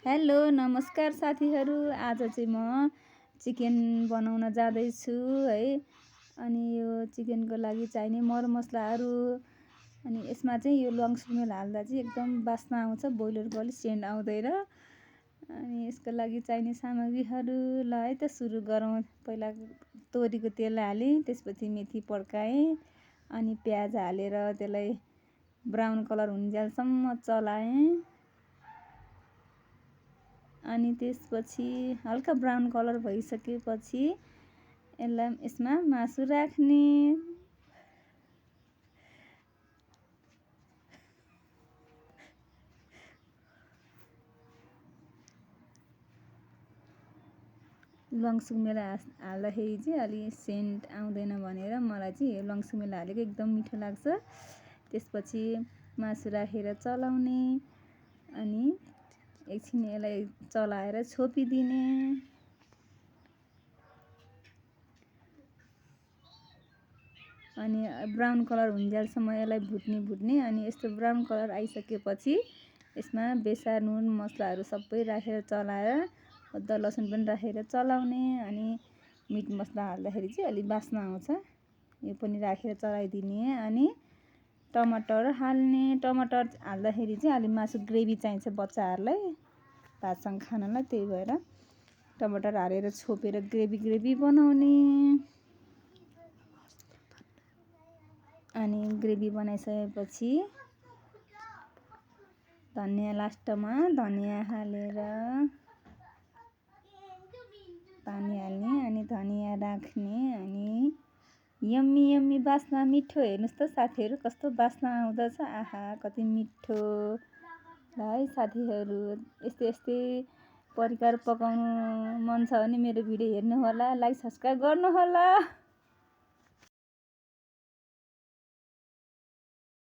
Hello नमस्कार साथीहरू। आज चाहिँ म चिकन बनाउन जाँदैछु है। अनि यो चिकनको लागि चाहिने मरमसलाहरू, अनि यसमा चाहिँ यो लङ्सुमेल हाल्दा चाहिँ एकदम बास्ना आउँछ, ब्रोइलरको अलिक सेन्ट आउँदैन। अनि यसको लागि चाहिने सामग्रीहरू ल है त सुरु गरौँ। पहिला तोरीको तेल हालेँ, त्यसपछि मेथी पड्काएँ, अनि प्याज हालेर त्यसलाई ब्राउन कलर हुन्जेलसम्म चलाएँ। अनि त्यसपछि हल्का ब्राउन कलर भइसकेपछि यसमा मासु राख्ने। लङ्सुमेल हाल्दाखेरि चाहिँ अलि सेन्ट आउँदैन भनेर मलाई चाहिँ लङ्सुमेल हालेको एकदम मिठो लाग्छ। त्यसपछि मासु राखेर चलाउने, अनि एकछिन यसलाई चलाएर छोपिदिने। अनि ब्राउन कलर हुन्जेलसम्म यसलाई भुट्ने। अनि यस्तो ब्राउन कलर आइसकेपछि यसमा बेसार नुन मसलाहरू सबै राखेर चलाएर अदुवा लसुन पनि राखेर चलाउने। अनि मिट मसला हाल्दाखेरि चाहिँ अलिक बास्ना आउँछ, यो पनि राखेर चलाइदिने। अनि टमाटर हाल्ने। टमाटर हाल्दाखेरि चाहिँ अलि मासु ग्रेभी चाहिन्छ बच्चाहरूलाई भातसँग खानलाई, त्यही भएर टमाटर हालेर छोपेर ग्रेभी बनाउने। अनि ग्रेभी बनाइसकेपछि धनियाँ लास्टमा धनियाँ हालेर पानी हाल्ने, अनि धनियाँ राख्ने। अनि यम्मी बास्ना मिठो। हेर्नुहोस् त साथीहरू, कस्तो बास्ना आउँदछ। आहा कति मिठो। ल है साथीहरू, यस्तै परिकार पकाउनु मन छ भने मेरो भिडियो हेर्नुहोला, लाइक सब्सक्राइब गर्नुहोला।